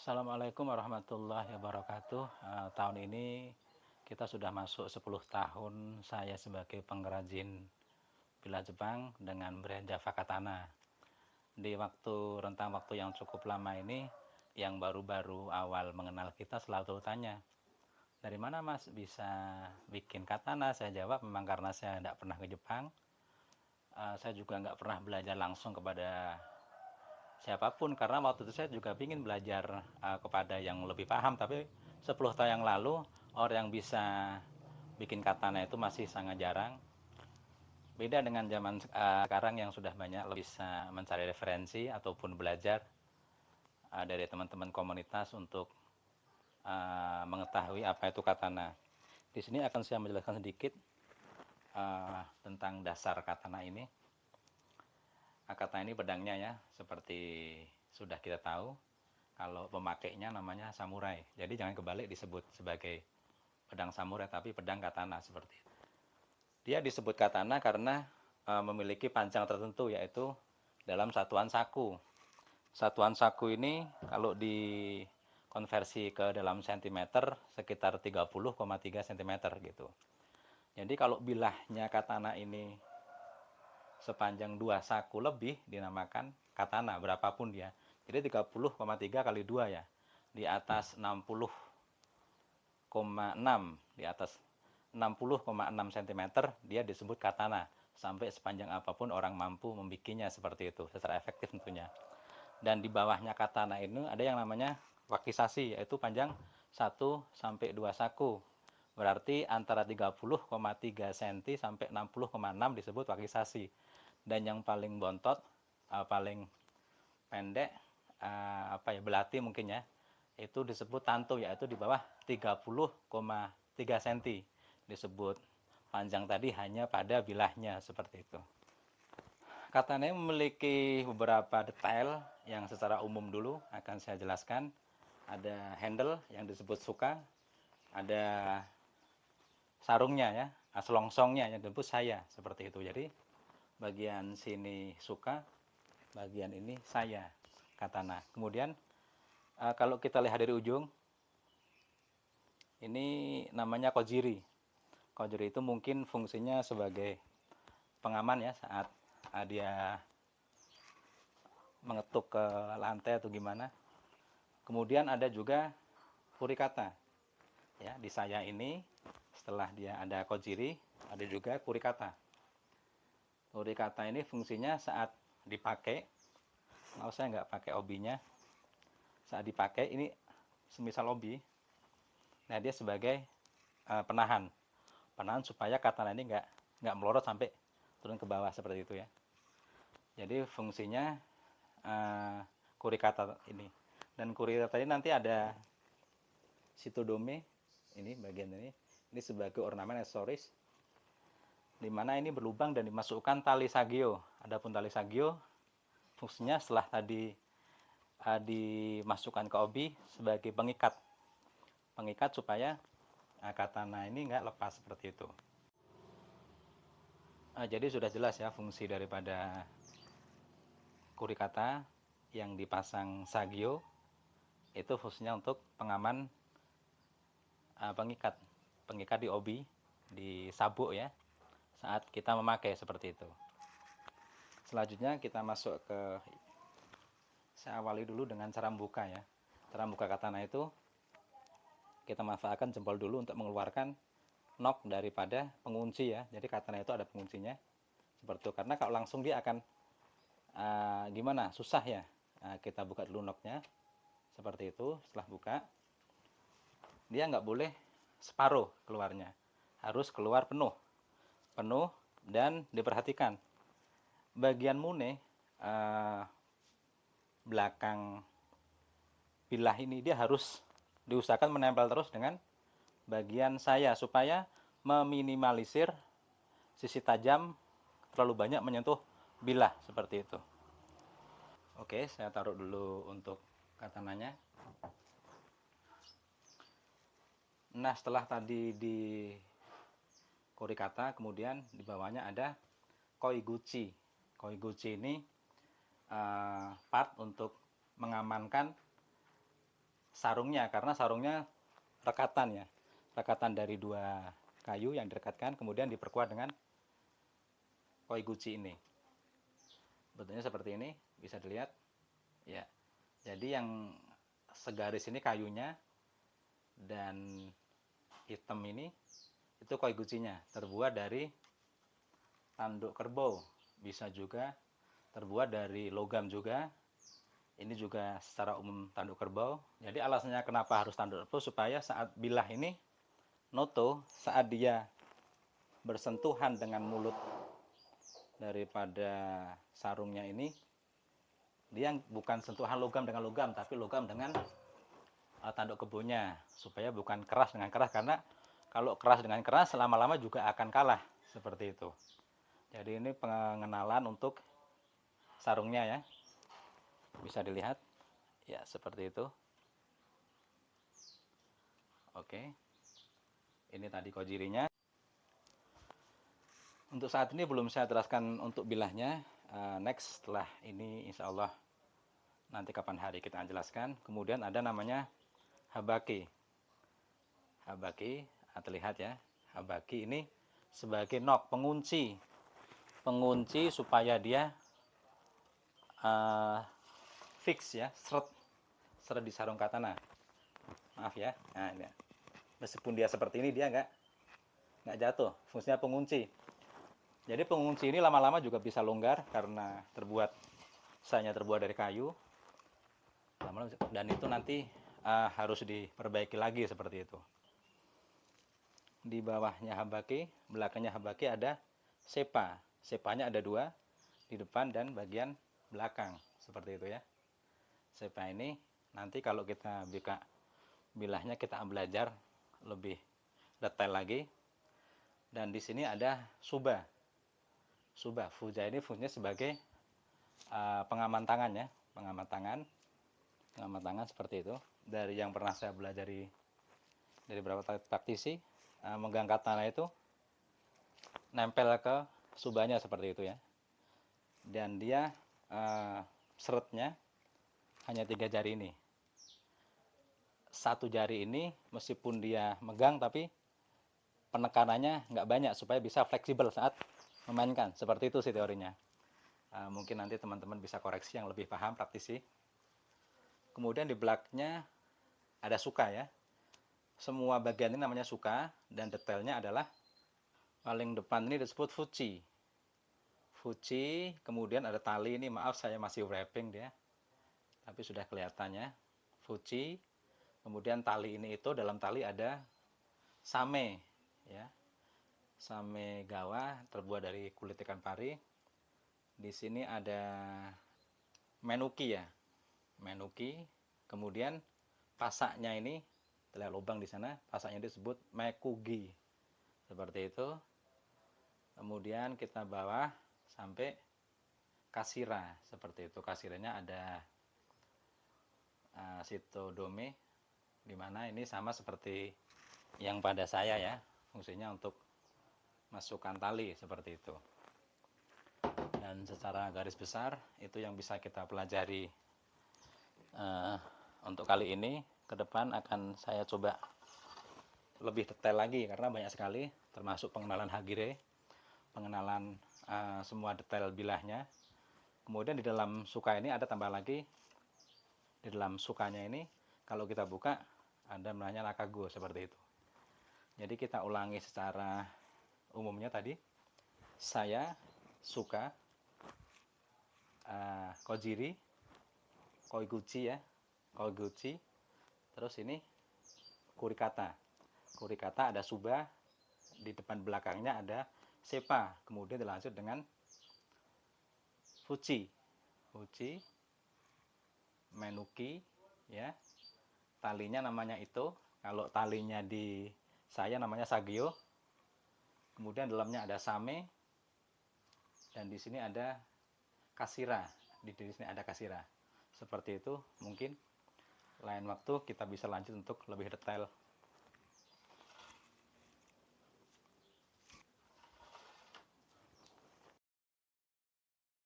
Assalamualaikum warahmatullahi wabarakatuh. Tahun ini kita sudah masuk 10 tahun saya sebagai pengrajin bila Jepang dengan brand Java Katana. Di rentang waktu yang cukup lama ini, yang baru-baru awal mengenal kita selalu tanya, dari mana Mas bisa bikin katana? Saya jawab, memang karena saya tidak pernah ke Jepang. Saya juga nggak pernah belajar langsung kepada siapapun, karena waktu itu saya juga ingin belajar kepada yang lebih paham, tapi 10 tahun yang lalu orang yang bisa bikin katana itu masih sangat jarang. Beda dengan zaman sekarang yang sudah banyak bisa mencari referensi ataupun belajar dari teman-teman komunitas untuk mengetahui apa itu katana. Di sini akan saya menjelaskan sedikit tentang dasar katana ini. Katana ini pedangnya ya, seperti sudah kita tahu, kalau pemakainya namanya samurai. Jadi jangan kebalik disebut sebagai pedang samurai, tapi pedang katana seperti itu. Dia disebut katana karena memiliki panjang tertentu, yaitu dalam satuan saku. Satuan saku ini kalau dikonversi ke dalam sentimeter sekitar 30,3 cm gitu. Jadi kalau bilahnya katana ini sepanjang 2 saku lebih dinamakan katana, berapapun dia. Jadi 30,3 kali 2 ya. Di atas 60,6, di atas 60,6 cm dia disebut katana. Sampai sepanjang apapun orang mampu membikinnya seperti itu, secara efektif tentunya. Dan di bawahnya katana ini ada yang namanya wakisasi, yaitu panjang 1 sampai 2 saku. Berarti antara 30,3 cm sampai 60,6 disebut wakisasi. Dan yang paling bontot, paling pendek, belati mungkin ya, itu disebut tanto, yaitu di bawah 30,3 cm. Disebut panjang tadi hanya pada bilahnya seperti itu. Katana memiliki beberapa detail yang secara umum dulu akan saya jelaskan. Ada handle yang disebut suka, ada sarungnya ya, selongsongnya yang disebut saya, seperti itu. Jadi bagian sini suka, bagian ini saya, katana. Kemudian kalau kita lihat dari ujung, ini namanya kojiri. Kojiri itu mungkin fungsinya sebagai pengaman ya, saat dia mengetuk ke lantai atau gimana. Kemudian ada juga kurikata. Ya, di saya ini setelah dia ada kojiri, ada juga kurikata. Kurikata ini fungsinya saat dipakai, kalau saya nggak pakai obinya, saat dipakai ini semisal obi, nah dia sebagai penahan supaya katana ini nggak melorot sampai turun ke bawah seperti itu ya. Jadi fungsinya kurikata ini, dan kurikata ini nanti ada sitodome, ini bagian ini sebagai ornamen aksesoris, di mana ini berlubang dan dimasukkan tali sagio. Adapun tali sagio fungsinya setelah tadi dimasukkan ke obi sebagai pengikat supaya katana ini nggak lepas seperti itu. Jadi sudah jelas ya fungsi daripada kurikata yang dipasang sagio, itu fungsinya untuk pengaman, pengikat di obi, di sabuk ya, saat kita memakai seperti itu. Selanjutnya kita masuk ke, saya awali dulu dengan cara membuka ya. Cara membuka katana itu kita manfaatkan jempol dulu untuk mengeluarkan nok daripada pengunci ya. Jadi katana itu ada penguncinya seperti itu, karena kalau langsung dia akan gimana, susah ya. Kita buka dulu noknya seperti itu. Setelah buka, dia nggak boleh separuh keluarnya, harus keluar penuh dan diperhatikan bagian mune belakang bilah ini dia harus diusahakan menempel terus dengan bagian saya, supaya meminimalisir sisi tajam terlalu banyak menyentuh bilah seperti itu. Oke, saya taruh dulu untuk katananya. Nah, setelah tadi di kurikata, kemudian di bawahnya ada koiguchi. Koiguchi ini part untuk mengamankan sarungnya, karena sarungnya rekatan ya, rekatan dari dua kayu yang direkatkan kemudian diperkuat dengan koiguchi ini. Bentuknya seperti ini, bisa dilihat ya. Jadi yang segaris ini kayunya, dan hitam ini itu koiguchinya, terbuat dari tanduk kerbau, bisa juga terbuat dari logam juga. Ini juga secara umum tanduk kerbau. Jadi alasannya kenapa harus tanduk kerbau, supaya saat bilah ini noto, saat dia bersentuhan dengan mulut daripada sarungnya ini, dia bukan sentuhan logam dengan logam, tapi logam dengan tanduk kerbaunya, supaya bukan keras dengan keras, karena kalau keras dengan keras lama-lama juga akan kalah, seperti itu. Jadi ini pengenalan untuk sarungnya ya, bisa dilihat ya, seperti itu. Oke, ini tadi kojirinya. Untuk saat ini belum saya jelaskan untuk bilahnya. Next setelah ini insya Allah nanti kapan hari kita akan jelaskan. Kemudian ada namanya habaki. Habaki, terlihat ya, habaki ini sebagai nok, pengunci, pengunci supaya dia fix ya, seret di sarung katana. Maaf ya, nah ini, meskipun dia seperti ini, dia nggak jatuh, fungsinya pengunci. Jadi pengunci ini lama-lama juga bisa longgar karena sayanya terbuat dari kayu, dan itu nanti harus diperbaiki lagi, seperti itu. Di bawahnya habaki, belakangnya habaki ada sepa. Sepanya ada dua, di depan dan bagian belakang, seperti itu ya. Sepa ini nanti kalau kita buka bilahnya, kita belajar lebih detail lagi. Dan di sini ada suba. Suba, fuja ini fungsinya sebagai pengaman tangan ya, pengaman tangan seperti itu. Dari yang pernah saya belajar dari beberapa praktisi, megang katana itu nempel ke subanya seperti itu ya. Dan dia seretnya hanya 3 jari ini. Satu jari ini meskipun dia megang, tapi penekanannya nggak banyak supaya bisa fleksibel saat memainkan, seperti itu sih teorinya. Mungkin nanti teman-teman bisa koreksi yang lebih paham praktisi. Kemudian di belakangnya ada suka ya. Semua bagian ini namanya suka, dan detailnya adalah paling depan ini disebut fuchi. Fuchi, kemudian ada tali ini, maaf saya masih wrapping dia, tapi sudah kelihatannya fuchi. Kemudian tali ini, itu dalam tali ada same ya, same gawa terbuat dari kulit ikan pari. Di sini ada menuki ya, menuki. Kemudian pasaknya ini, terlihat lubang di sana, pasaknya disebut mekugi, seperti itu. Kemudian kita bawah sampai kasira, seperti itu. Kasiranya ada sitodome, dimana ini sama seperti yang pada saya ya, fungsinya untuk masukkan tali, seperti itu. Dan secara garis besar itu yang bisa kita pelajari untuk kali ini. Ke depan akan saya coba lebih detail lagi, karena banyak sekali, termasuk pengenalan hagire, pengenalan semua detail bilahnya. Kemudian di dalam suka ini ada tambah lagi, di dalam sukanya ini kalau kita buka ada namanya nakago, seperti itu. Jadi kita ulangi secara umumnya tadi, saya suka, kojiri, koiguchi ya, koiguchi. Terus ini kurikata. Kurikata ada suba, di depan belakangnya ada sepa, kemudian dilanjut dengan fuchi. Fuchi, menuki ya. Talinya namanya itu, kalau talinya di saya namanya sagyo. Kemudian dalamnya ada same, dan di sini ada kasira. Di sini ada kasira. Seperti itu. Mungkin lain waktu kita bisa lanjut untuk lebih detail